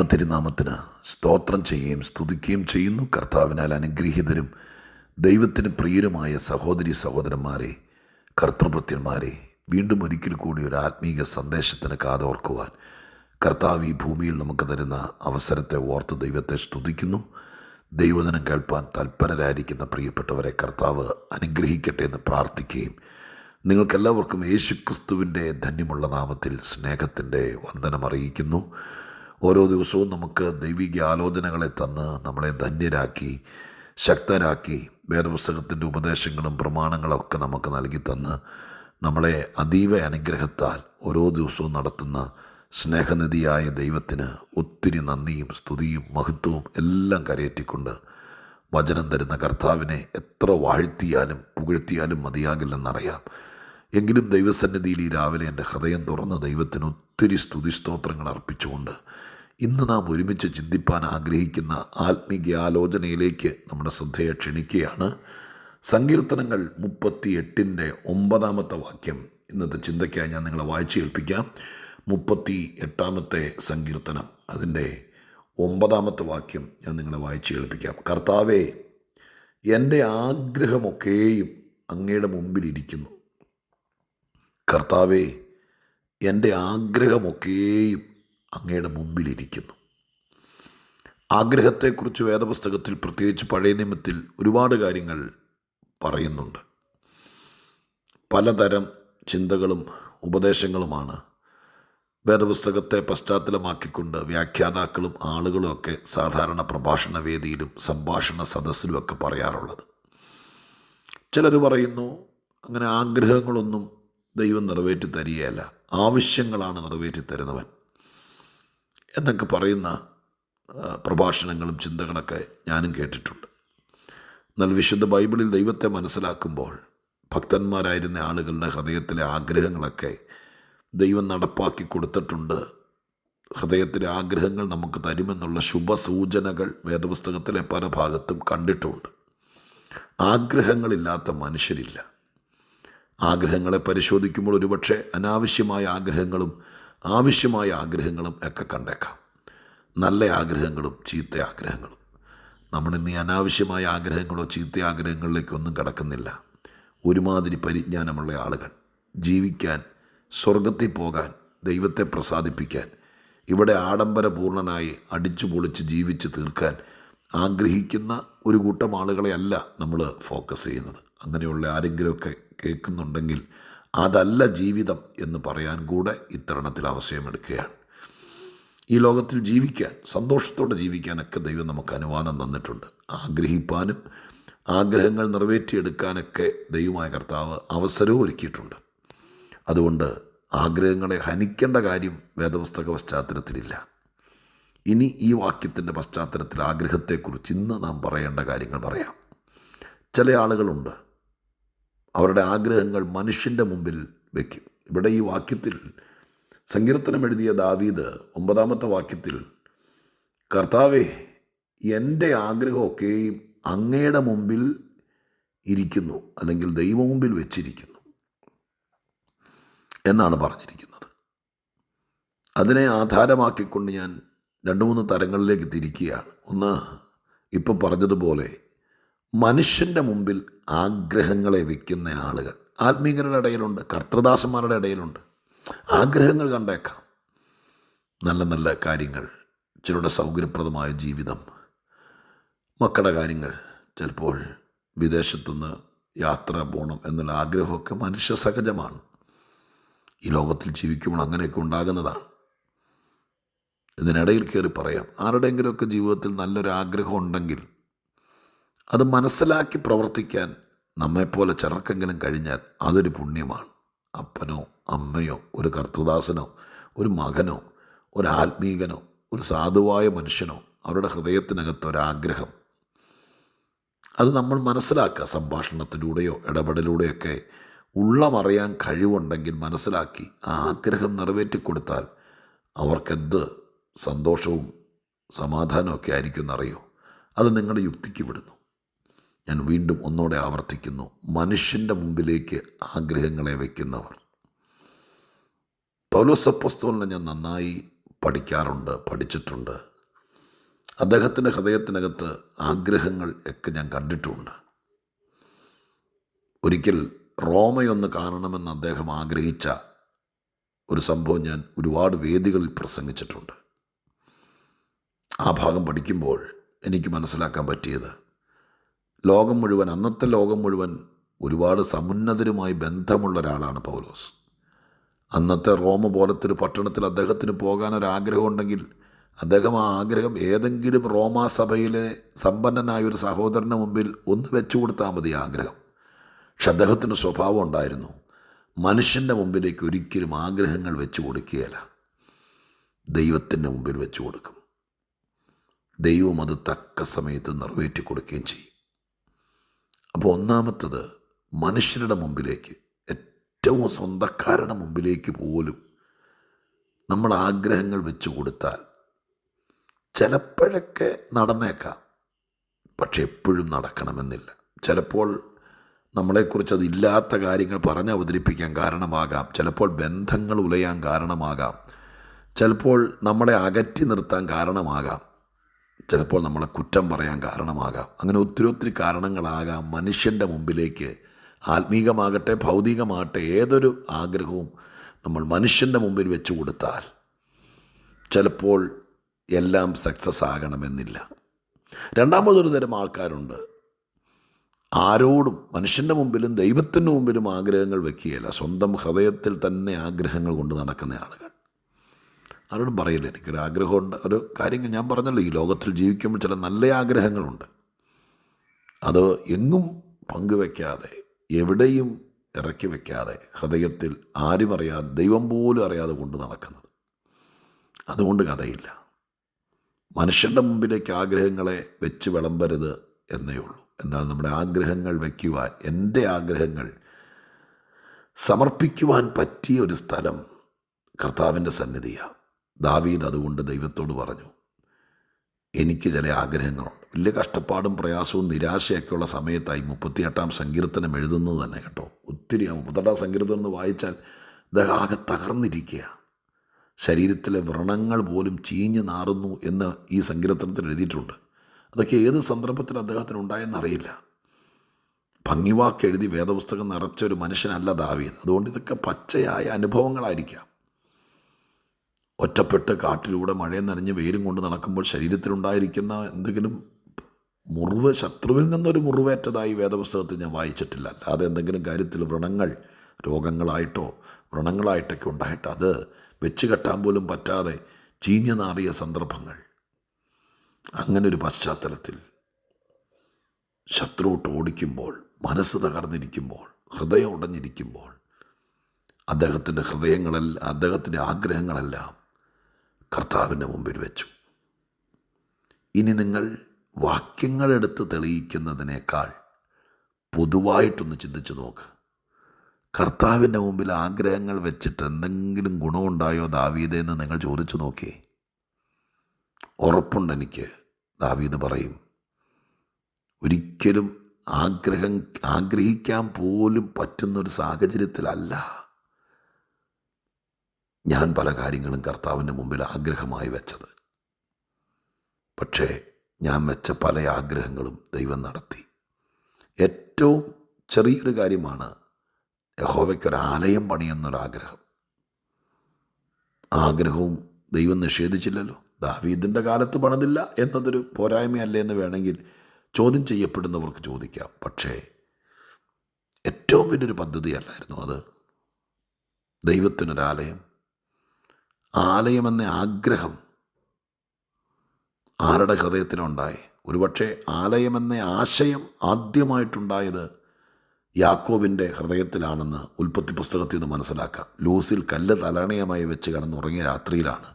ദൈവത്തിരുനാമത്തിന് സ്തോത്രം ചെയ്യുകയും സ്തുതിക്കുകയും ചെയ്യുന്നു. കർത്താവിനാൽ അനുഗ്രഹീതരും ദൈവത്തിന് പ്രിയരുമായ സഹോദരി സഹോദരന്മാരെ, കർത്തൃഭൃത്യന്മാരെ, വീണ്ടും ഒരിക്കൽ കൂടി ഒരു ആത്മീക സന്ദേശത്തിന് കാതോർക്കുവാൻ കർത്താവ് ഈ ഭൂമിയിൽ നമുക്ക് തരുന്ന അവസരത്തെ ഓർത്ത് ദൈവത്തെ സ്തുതിക്കുന്നു. ദൈവവചനം കേൾപ്പാൻ തൽപരരായിരിക്കുന്ന പ്രിയപ്പെട്ടവരെ കർത്താവ് അനുഗ്രഹിക്കട്ടെ എന്ന് പ്രാർത്ഥിക്കുകയും നിങ്ങൾക്കെല്ലാവർക്കും യേശുക്രിസ്തുവിൻ്റെ ധന്യമുള്ള നാമത്തിൽ സ്നേഹത്തിൻ്റെ വന്ദനം അറിയിക്കുന്നു. ഓരോ ദിവസവും നമുക്ക് ദൈവിക ആലോചനകളെ തന്ന് നമ്മളെ ധന്യരാക്കി ശക്തരാക്കി വേദപുസ്തകത്തിൻ്റെ ഉപദേശങ്ങളും പ്രമാണങ്ങളൊക്കെ നമുക്ക് നൽകി തന്ന് നമ്മളെ അതീവ അനുഗ്രഹത്താൽ ഓരോ ദിവസവും നടത്തുന്ന സ്നേഹനിധിയായ ദൈവത്തിന് ഒത്തിരി നന്ദിയും സ്തുതിയും മഹത്വവും എല്ലാം കരയേറ്റിക്കൊണ്ട് വചനം തരുന്ന കർത്താവിനെ എത്ര വാഴ്ത്തിയാലും പുകഴ്ത്തിയാലും മതിയാകില്ലെന്നറിയാം. എങ്കിലും ദൈവസന്നിധിയിൽ ഈ രാവിലെ എൻ്റെ ഹൃദയം തുറന്ന് ദൈവത്തിന് ഒത്തിരി സ്തുതിസ്തോത്രങ്ങൾ അർപ്പിച്ചുകൊണ്ട് ഇന്ന് നാം ഒരുമിച്ച് ചിന്തിപ്പാൻ ആഗ്രഹിക്കുന്ന ആത്മീക ആലോചനയിലേക്ക് നമ്മുടെ ശ്രദ്ധയെ ക്ഷണിക്കുകയാണ്. സങ്കീർത്തനങ്ങൾ 38-9 വാക്യം ഇന്നത്തെ ചിന്തയ്ക്കായി ഞാൻ നിങ്ങളെ വായിച്ച് കേൾപ്പിക്കാം. 38 സങ്കീർത്തനം അതിൻ്റെ 9 വാക്യം ഞാൻ നിങ്ങളെ വായിച്ച് കേൾപ്പിക്കാം. കർത്താവേ, എൻ്റെ ആഗ്രഹമൊക്കെയും അങ്ങയുടെ മുമ്പിലിരിക്കുന്നു. കർത്താവേ, എൻ്റെ ആഗ്രഹമൊക്കെയും അങ്ങയുടെ മുമ്പിലിരിക്കുന്നു. ആഗ്രഹത്തെക്കുറിച്ച് വേദപുസ്തകത്തിൽ പ്രത്യേകിച്ച് പഴയ നിയമത്തിൽ ഒരുപാട് കാര്യങ്ങൾ പറയുന്നുണ്ട്. പലതരം ചിന്തകളും ഉപദേശങ്ങളുമാണ് വേദപുസ്തകത്തെ പശ്ചാത്തലമാക്കിക്കൊണ്ട് വ്യാഖ്യാതാക്കളും ആളുകളുമൊക്കെ സാധാരണ പ്രഭാഷണ വേദിയിലും സംഭാഷണ സദസ്സിലുമൊക്കെ പറയാറുള്ളത്. ചിലർ പറയുന്നു അങ്ങനെ ആഗ്രഹങ്ങളൊന്നും ദൈവം നിറവേറ്റി തരികയല്ല, ആവശ്യങ്ങളാണ് നിറവേറ്റി തരുന്നവൻ എന്നൊക്കെ പറയുന്ന പ്രഭാഷണങ്ങളും ചിന്തകളൊക്കെ ഞാനും കേട്ടിട്ടുണ്ട്. എന്നാൽ വിശുദ്ധ ബൈബിളിൽ ദൈവത്തെ മനസ്സിലാക്കുമ്പോൾ ഭക്തന്മാരായിരുന്ന ആളുകളുടെ ഹൃദയത്തിലെ ആഗ്രഹങ്ങളൊക്കെ ദൈവം നടപ്പാക്കി കൊടുത്തിട്ടുണ്ട്. ഹൃദയത്തിലെ ആഗ്രഹങ്ങൾ നമുക്ക് തരുമെന്നുള്ള ശുഭസൂചനകൾ വേദപുസ്തകത്തിലെ പല ഭാഗത്തും കണ്ടിട്ടുമുണ്ട്. ആഗ്രഹങ്ങളില്ലാത്ത മനുഷ്യരില്ല. ആഗ്രഹങ്ങളെ പരിശോധിക്കുമ്പോൾ ഒരുപക്ഷെ അനാവശ്യമായ ആഗ്രഹങ്ങളും ആവശ്യമായ ആഗ്രഹങ്ങളും ഒക്കെ കണ്ടേക്കാം. നല്ല ആഗ്രഹങ്ങളും ചീത്ത ആഗ്രഹങ്ങളും. നമ്മളിന്ന് ഈ അനാവശ്യമായ ആഗ്രഹങ്ങളോ ചീത്ത ആഗ്രഹങ്ങളിലേക്കൊന്നും കടക്കുന്നില്ല. ഒരുമാതിരി പരിജ്ഞാനമുള്ള ആളുകൾ ജീവിക്കാൻ, സ്വർഗത്തിൽ പോകാൻ, ദൈവത്തെ പ്രസാദിപ്പിക്കാൻ, ഇവിടെ ആഡംബരപൂർണനായി അടിച്ചു പൊളിച്ച് ജീവിച്ച് തീർക്കാൻ ആഗ്രഹിക്കുന്ന ഒരു കൂട്ടം ആളുകളെ അല്ല നമ്മൾ ഫോക്കസ് ചെയ്യുന്നത്. അങ്ങനെയുള്ള ആരെങ്കിലുമൊക്കെ കേൾക്കുന്നുണ്ടെങ്കിൽ അതല്ല ജീവിതം എന്ന് പറയാൻ കൂടെ ഇത്തരണത്തിൽ അവസരമെടുക്കുകയാണ്. ഈ ലോകത്തിൽ ജീവിക്കാൻ, സന്തോഷത്തോടെ ജീവിക്കാനൊക്കെ ദൈവം നമുക്ക് അനുവാദം തന്നിട്ടുണ്ട്. ആഗ്രഹിപ്പാനും ആഗ്രഹങ്ങൾ നിറവേറ്റിയെടുക്കാനൊക്കെ ദൈവമായ കർത്താവ് അവസരവും ഒരുക്കിയിട്ടുണ്ട്. അതുകൊണ്ട് ആഗ്രഹങ്ങളെ ഹനിക്കേണ്ട കാര്യം വേദപുസ്തക പശ്ചാത്തലത്തിലില്ല. ഇനി ഈ വാക്യത്തിൻ്റെ പശ്ചാത്തലത്തിൽ ആഗ്രഹത്തെക്കുറിച്ച് ഇന്ന് നാം പറയേണ്ട കാര്യങ്ങൾ പറയാം. ചില ആളുകളുണ്ട്, അവരുടെ ആഗ്രഹങ്ങൾ മനുഷ്യൻ്റെ മുമ്പിൽ വയ്ക്കും. ഇവിടെ ഈ വാക്യത്തിൽ സങ്കീർത്തനം എഴുതിയ ദാവീദ് 9 വാക്യത്തിൽ കർത്താവേ, എൻ്റെ ആഗ്രഹമൊക്കെയും അങ്ങയുടെ മുമ്പിൽ ഇരിക്കുന്നു, അല്ലെങ്കിൽ ദൈവ മുമ്പിൽ വെച്ചിരിക്കുന്നു എന്നാണ് പറഞ്ഞിരിക്കുന്നത്. അതിനെ ആധാരമാക്കിക്കൊണ്ട് ഞാൻ 2-3 തരങ്ങളിലേക്ക് തിരിക്കുകയാണ്. ഒന്ന്, ഇപ്പോൾ പറഞ്ഞതുപോലെ മനുഷ്യൻ്റെ മുമ്പിൽ ആഗ്രഹങ്ങളെ വയ്ക്കുന്ന ആളുകൾ ആത്മീയരുടെ ഇടയിലുണ്ട്, കർത്തൃദാസന്മാരുടെ ഇടയിലുണ്ട്. ആഗ്രഹങ്ങൾ കണ്ടേക്കാം, നല്ല നല്ല കാര്യങ്ങൾ, ചിലരുടെ സൗകര്യപ്രദമായ ജീവിതം, മക്കളുടെ കാര്യങ്ങൾ, ചിലപ്പോൾ വിദേശത്തുനിന്ന് യാത്ര പോകണം എന്നുള്ള ആഗ്രഹമൊക്കെ മനുഷ്യ സഹജമാണ്. ഈ ലോകത്തിൽ ജീവിക്കുമ്പോൾ അങ്ങനെയൊക്കെ ഉണ്ടാകുന്നതാണ്. ഇതിനിടയിൽ കയറി പറയാം, ആരുടെയെങ്കിലുമൊക്കെ ജീവിതത്തിൽ നല്ലൊരു ആഗ്രഹം ഉണ്ടെങ്കിൽ അത് മനസ്സിലാക്കി പ്രവർത്തിക്കാൻ നമ്മെപ്പോലെ ചിലർക്കെങ്കിലും കഴിഞ്ഞാൽ അതൊരു പുണ്യമാണ്. അപ്പനോ അമ്മയോ ഒരു കർത്തൃദാസനോ ഒരു മകനോ ഒരു ആത്മീകനോ ഒരു സാധുവായ മനുഷ്യനോ അവരുടെ ഹൃദയത്തിനകത്തൊരാഗ്രഹം, അത് നമ്മൾ മനസ്സിലാക്കുക. സംഭാഷണത്തിലൂടെയോ ഇടപെടലിലൂടെയൊക്കെ ഉള്ളമറിയാൻ കഴിവുണ്ടെങ്കിൽ മനസ്സിലാക്കി ആ ആഗ്രഹം നിറവേറ്റിക്കൊടുത്താൽ അവർക്കെന്ത് സന്തോഷവും സമാധാനമൊക്കെ ആയിരിക്കും എന്നറിയോ. അത് നിങ്ങളുടെ യുക്തിക്ക് വിടുന്നു. ഞാൻ വീണ്ടും ഒന്നോടെ ആവർത്തിക്കുന്നു, മനുഷ്യൻ്റെ മുമ്പിലേക്ക് ആഗ്രഹങ്ങളെ വയ്ക്കുന്നവർ. പൗലോസ് അപ്പോസ്തലനെ ഞാൻ നന്നായി പഠിച്ചിട്ടുണ്ട്. അദ്ദേഹത്തിൻ്റെ ഹൃദയത്തിനകത്ത് ആഗ്രഹങ്ങൾ ഒക്കെ ഞാൻ കണ്ടിട്ടുണ്ട്. ഒരിക്കൽ റോമയൊന്ന് കാണണമെന്ന് അദ്ദേഹം ആഗ്രഹിച്ച ഒരു സംഭവം ഞാൻ ഒരുപാട് വേദികളിൽ പ്രസംഗിച്ചിട്ടുണ്ട്. ആ ഭാഗം പഠിക്കുമ്പോൾ എനിക്ക് മനസ്സിലാക്കാൻ പറ്റിയത്, ലോകം മുഴുവൻ, അന്നത്തെ ലോകം മുഴുവൻ ഒരുപാട് സമുന്നതരുമായി ബന്ധമുള്ള ഒരാളാണ് പൗലോസ്. അന്നത്തെ റോമ പോലത്തൊരു പട്ടണത്തിൽ അദ്ദേഹത്തിന് പോകാനൊരാഗ്രഹം ഉണ്ടെങ്കിൽ അദ്ദേഹം ആ ആഗ്രഹം ഏതെങ്കിലും റോമാ സഭയിലെ സമ്പന്നനായ ഒരു സഹോദരന് മുമ്പിൽ ഒന്ന് വെച്ചു കൊടുത്താൽ മതി ആഗ്രഹം. പക്ഷെ അദ്ദേഹത്തിന് സ്വഭാവം ഉണ്ടായിരുന്നു, മനുഷ്യൻ്റെ മുമ്പിലേക്ക് ഒരിക്കലും ആഗ്രഹങ്ങൾ വെച്ചു കൊടുക്കുകയില്ല, ദൈവത്തിൻ്റെ മുമ്പിൽ വെച്ചു കൊടുക്കും. ദൈവം അത് തക്ക സമയത്ത് നിറവേറ്റി കൊടുക്കുകയും ചെയ്യും. അപ്പോൾ ഒന്നാമത്തത്, മനുഷ്യരുടെ മുമ്പിലേക്ക്, ഏറ്റവും സ്വന്തക്കാരുടെ മുമ്പിലേക്ക് പോലും നമ്മൾ ആഗ്രഹങ്ങൾ വെച്ചു കൊടുത്താൽ ചിലപ്പോഴൊക്കെ നടന്നേക്കാം, പക്ഷെ എപ്പോഴും നടക്കണമെന്നില്ല. ചിലപ്പോൾ നമ്മളെക്കുറിച്ച് അതില്ലാത്ത കാര്യങ്ങൾ പറഞ്ഞ് അവതരിപ്പിക്കാൻ കാരണമാകാം, ചിലപ്പോൾ ബന്ധങ്ങൾ ഉലയാൻ കാരണമാകാം, ചിലപ്പോൾ നമ്മളെ അകറ്റി നിർത്താൻ കാരണമാകാം, ചിലപ്പോൾ നമ്മളെ കുറ്റം പറയാൻ കാരണമാകാം. അങ്ങനെ ഒത്തിരി കാരണങ്ങളാകാം മനുഷ്യൻ്റെ മുമ്പിലേക്ക്, ആത്മീകമാകട്ടെ ഭൗതികമാകട്ടെ, ഏതൊരു ആഗ്രഹവും നമ്മൾ മനുഷ്യൻ്റെ മുമ്പിൽ വെച്ചു കൊടുത്താൽ ചിലപ്പോൾ എല്ലാം സക്സസ് ആകണമെന്നില്ല. രണ്ടാമതൊരു തരം ആൾക്കാരുണ്ട്, ആരോടും, മനുഷ്യൻ്റെ മുമ്പിലും ദൈവത്തിൻ്റെ മുമ്പിലും ആഗ്രഹങ്ങൾ വെക്കുകയില്ല, സ്വന്തം ഹൃദയത്തിൽ തന്നെ ആഗ്രഹങ്ങൾ കൊണ്ട് നടക്കുന്ന ആളുകൾ. ആരോടും പറയില്ല എനിക്കൊരു ആഗ്രഹമുണ്ട്, ഒരു കാര്യം ഞാൻ പറഞ്ഞല്ലോ, ഈ ലോകത്തിൽ ജീവിക്കുമ്പോൾ ചില നല്ല ആഗ്രഹങ്ങളുണ്ട്, അത് എങ്ങും പങ്കുവെക്കാതെ, എവിടെയും ഇറക്കി വയ്ക്കാതെ, ഹൃദയത്തിൽ ആരും അറിയാതെ, ദൈവം പോലും അറിയാതെ കൊണ്ട് നടക്കുന്നത്. അതുകൊണ്ട് കഥയില്ല. മനുഷ്യൻ്റെ മുമ്പിലേക്ക് ആഗ്രഹങ്ങളെ വെച്ച് വിളമ്പരുത് എന്നേ ഉള്ളൂ. എന്നാൽ നമ്മുടെ ആഗ്രഹങ്ങൾ വയ്ക്കുവാൻ, എൻ്റെ ആഗ്രഹങ്ങൾ സമർപ്പിക്കുവാൻ പറ്റിയ ഒരു സ്ഥലം കർത്താവിൻ്റെ സന്നിധിയാണ്. ദാവീദ് അതുകൊണ്ട് ദൈവത്തോട് പറഞ്ഞു, എനിക്ക് ചില ആഗ്രഹങ്ങളുണ്ട്. വലിയ കഷ്ടപ്പാടും പ്രയാസവും നിരാശയൊക്കെയുള്ള സമയത്തായി 38-ാം സങ്കീർത്തനം എഴുതുന്നത് തന്നെ കേട്ടോ. ഒത്തിരി 38-ാം സങ്കീർത്തനം എന്ന് വായിച്ചാൽ അദ്ദേഹം ആകെ തകർന്നിരിക്കുക. ശരീരത്തിലെ വ്രണങ്ങൾ പോലും ചീഞ്ഞ് നാറുന്നു എന്ന് ഈ സങ്കീർത്തനത്തിൽ എഴുതിയിട്ടുണ്ട്. അതൊക്കെ ഏത് സന്ദർഭത്തിൽ അദ്ദേഹത്തിന് ഉണ്ടായെന്നറിയില്ല. ഭംഗിവാക്ക് എഴുതി വേദപുസ്തകം നിറച്ച ഒരു മനുഷ്യനല്ല ദാവീദ്. അതുകൊണ്ട് ഇതൊക്കെ പച്ചയായ അനുഭവങ്ങളായിരിക്കാം. ഒറ്റപ്പെട്ട് കാട്ടിലൂടെ മഴയും നനഞ്ഞ് വെയിലും കൊണ്ട് നടക്കുമ്പോൾ ശരീരത്തിലുണ്ടായിരിക്കുന്ന എന്തെങ്കിലും മുറിവ്, ശത്രുവിൽ നിന്നൊരു മുറിവേറ്റതായി വേദപുസ്തകത്തിൽ ഞാൻ വായിച്ചിട്ടില്ല. അല്ലാതെ എന്തെങ്കിലും കാര്യത്തിൽ വ്രണങ്ങൾ, രോഗങ്ങളായിട്ടോ വ്രണങ്ങളായിട്ടൊക്കെ ഉണ്ടായിട്ട് അത് വെച്ച് കെട്ടാൻ പോലും പറ്റാതെ ചീഞ്ഞു നാറിയ സന്ദർഭങ്ങൾ. അങ്ങനൊരു പശ്ചാത്തലത്തിൽ ശത്രുവിട്ട് ഓടിക്കുമ്പോൾ, മനസ്സ് തകർന്നിരിക്കുമ്പോൾ, ഹൃദയം ഉടഞ്ഞിരിക്കുമ്പോൾ, അദ്ദേഹത്തിൻ്റെ ആഗ്രഹങ്ങളെല്ലാം കർത്താവിൻ്റെ മുമ്പിൽ വെച്ചു. ഇനി നിങ്ങൾ വാക്യങ്ങളെടുത്ത് തെളിയിക്കുന്നതിനേക്കാൾ പൊതുവായിട്ടൊന്ന് ചിന്തിച്ചു നോക്ക്. കർത്താവിൻ്റെ മുമ്പിൽ ആഗ്രഹങ്ങൾ വെച്ചിട്ട് എന്തെങ്കിലും ഗുണമുണ്ടായോ ദാവീദേ എന്ന് നിങ്ങൾ ചോദിച്ചു നോക്കിയേ. ഉറപ്പുണ്ടെനിക്ക്, ദാവീദ് പറയും, ഒരിക്കലും ആഗ്രഹിക്കാൻ പോലും പറ്റുന്നൊരു സാഹചര്യത്തിലല്ല ഞാൻ പല കാര്യങ്ങളും കർത്താവിൻ്റെ മുമ്പിൽ ആഗ്രഹമായി വെച്ചത്. പക്ഷേ ഞാൻ വെച്ച പല ആഗ്രഹങ്ങളും ദൈവം നടത്തി. ഏറ്റവും ചെറിയൊരു കാര്യമാണ് യഹോവയ്ക്കൊരാലയം പണിയെന്നൊരാഗ്രഹം. ആഗ്രഹവും ദൈവം നിഷേധിച്ചില്ലല്ലോ. ദാവീദിൻ്റെ കാലത്ത് പണിതില്ല എന്നതൊരു പോരായ്മയല്ലേ എന്ന് വേണമെങ്കിൽ ചോദ്യം ചെയ്യപ്പെടുന്നവർക്ക് ചോദിക്കാം. പക്ഷേ ഏറ്റവും വലിയൊരു പദ്ധതിയല്ലായിരുന്നു അത്. ദൈവത്തിനൊരാലയം, ആലയമെന്ന ആഗ്രഹം ആരുടെ ഹൃദയത്തിലുണ്ടായി? ഒരുപക്ഷെ ആലയമെന്ന ആശയം ആദ്യമായിട്ടുണ്ടായത് യാക്കോബിൻ്റെ ഹൃദയത്തിലാണെന്ന് ഉൽപ്പത്തി പുസ്തകത്തിൽ നിന്ന് മനസ്സിലാക്കാം. ലൂസിൽ കല്ല് തലണയമായി വെച്ച് കിടന്നുറങ്ങിയ രാത്രിയിലാണ്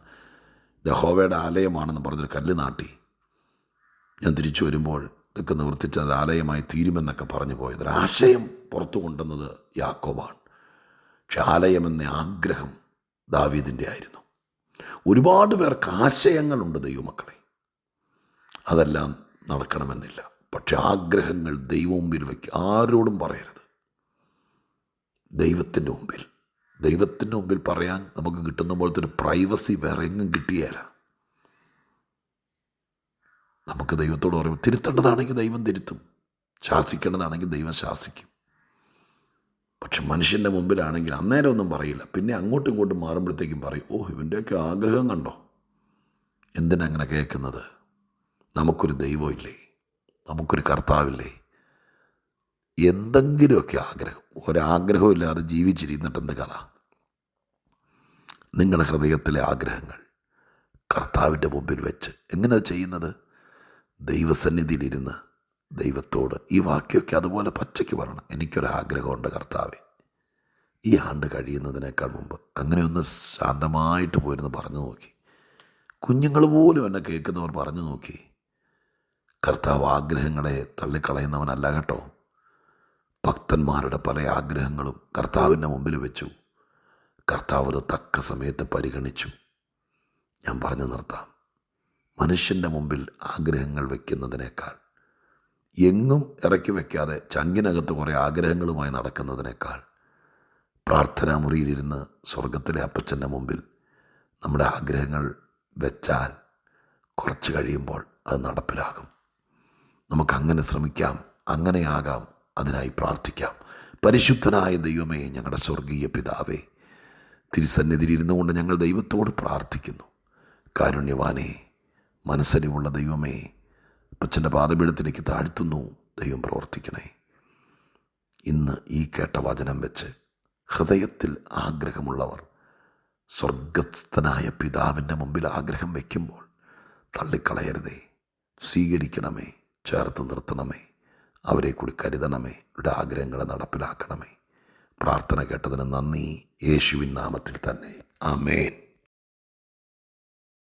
യഹോവയുടെ ആലയമാണെന്ന് പറഞ്ഞൊരു കല്ല് നാട്ടി. ഞാൻ തിരിച്ചു വരുമ്പോൾ ഇതൊക്കെ നിവർത്തിച്ചത് ആലയമായി തീരുമെന്നൊക്കെ പറഞ്ഞു പോയത്. ഒരാശയം പുറത്തു കൊണ്ടുവന്നത് യാക്കോബാണ്. പക്ഷെ ആലയമെന്ന ആഗ്രഹം ദാവീദിൻ്റെ ആയിരുന്നു. ഒരുപാട് പേർക്ക് ആശയങ്ങളുണ്ട് ദൈവമക്കളെ, അതെല്ലാം നടക്കണമെന്നില്ല. പക്ഷെ ആഗ്രഹങ്ങൾ ദൈവം മുമ്പിൽ വയ്ക്കുക. ആരോടും പറയരുത്. ദൈവത്തിൻ്റെ മുമ്പിൽ പറയാൻ നമുക്ക് കിട്ടുന്ന പോലത്തെ ഒരു പ്രൈവസി വേറെ എങ്ങും കിട്ടിയേല. നമുക്ക് ദൈവത്തോട് പറയും, തിരുത്തേണ്ടതാണെങ്കിൽ ദൈവം തിരുത്തും, ശാസിക്കേണ്ടതാണെങ്കിൽ ദൈവം ശാസിക്കും. പക്ഷെ മനുഷ്യൻ്റെ മുമ്പിലാണെങ്കിൽ അന്നേരം ഒന്നും പറയില്ല. പിന്നെ അങ്ങോട്ടും ഇങ്ങോട്ടും മാറുമ്പോഴത്തേക്കും പറയും, ഓ ഇവൻ്റെയൊക്കെ ആഗ്രഹം കണ്ടോ. എന്തിനങ്ങനെ കേൾക്കുന്നത്? നമുക്കൊരു ദൈവമില്ലേ? നമുക്കൊരു കർത്താവില്ലേ? എന്തെങ്കിലുമൊക്കെ ആഗ്രഹം, ഒരാഗ്രഹവും ഇല്ലാതെ ജീവിച്ചിരുന്നിട്ടെന്ത് കഥ? നിങ്ങളുടെ ഹൃദയത്തിലെ ആഗ്രഹങ്ങൾ കർത്താവിൻ്റെ മുമ്പിൽ വെച്ച് എങ്ങനെയാണ് ചെയ്യുന്നത്? ദൈവസന്നിധിയിലിരുന്ന് ദൈവത്തോട് ഈ വാക്യമൊക്കെ അതുപോലെ പച്ചയ്ക്ക് പറയണം. എനിക്കൊരാഗ്രഹമുണ്ട് കർത്താവേ, ഈ ആണ്ട് കഴിയുന്നതിനേക്കാൾ മുമ്പ് അങ്ങനെ ഒന്ന് ശാന്തമായിട്ട് പോയിരുന്ന് പറഞ്ഞു നോക്കി. കുഞ്ഞുങ്ങൾ പോലും എന്നെ കേൾക്കുന്നവർ പറഞ്ഞു നോക്കി. കർത്താവ് ആഗ്രഹങ്ങളെ തള്ളിക്കളയുന്നവനല്ല കേട്ടോ. ഭക്തന്മാരുടെ പല ആഗ്രഹങ്ങളും കർത്താവിൻ്റെ മുമ്പിൽ വെച്ചു. കർത്താവ് അത് തക്ക സമയത്ത് പരിഗണിച്ചു. ഞാൻ പറഞ്ഞു നിർത്താം. മനുഷ്യൻ്റെ മുമ്പിൽ ആഗ്രഹങ്ങൾ വയ്ക്കുന്നതിനേക്കാൾ, എങ്ങും ഇറക്കി വയ്ക്കാതെ ചങ്കിനകത്ത് കുറേ ആഗ്രഹങ്ങളുമായി നടക്കുന്നതിനേക്കാൾ, പ്രാർത്ഥനാ മുറിയിലിരുന്ന് സ്വർഗത്തിലെ അപ്പച്ചൻ്റെ മുമ്പിൽ നമ്മുടെ ആഗ്രഹങ്ങൾ വെച്ചാൽ കുറച്ച് കഴിയുമ്പോൾ അത് നടപ്പിലാകും. നമുക്കങ്ങനെ ശ്രമിക്കാം, അങ്ങനെയാകാം. അതിനായി പ്രാർത്ഥിക്കാം. പരിശുദ്ധനായ ദൈവമേ, ഞങ്ങളുടെ സ്വർഗീയ പിതാവേ, തിരുസന്നിധിയിലിരുന്നു കൊണ്ട് ഞങ്ങൾ ദൈവത്തോട് പ്രാർത്ഥിക്കുന്നു. കാരുണ്യവാനേ, മനസ്സരിവുള്ള ദൈവമേ, അപ്പച്ചൻ്റെ പാദപീഠത്തിലേക്ക് താഴ്ത്തുന്നു. ദൈവം പ്രവർത്തിക്കണേ. ഇന്ന് ഈ കേട്ട വചനം വെച്ച് ഹൃദയത്തിൽ ആഗ്രഹമുള്ളവർ സ്വർഗസ്ഥനായ പിതാവിൻ്റെ മുമ്പിൽ ആഗ്രഹം വയ്ക്കുമ്പോൾ തള്ളിക്കളയരുതേ, സ്വീകരിക്കണമേ, ചേർത്ത് നിർത്തണമേ, അവരെ കൂടി കരുതണമേ, അവരുടെ ആഗ്രഹങ്ങളെ നടപ്പിലാക്കണമേ. പ്രാർത്ഥന കേട്ടതിന് നന്ദി. യേശുവിൻ നാമത്തിൽ തന്നെ. ആമേൻ.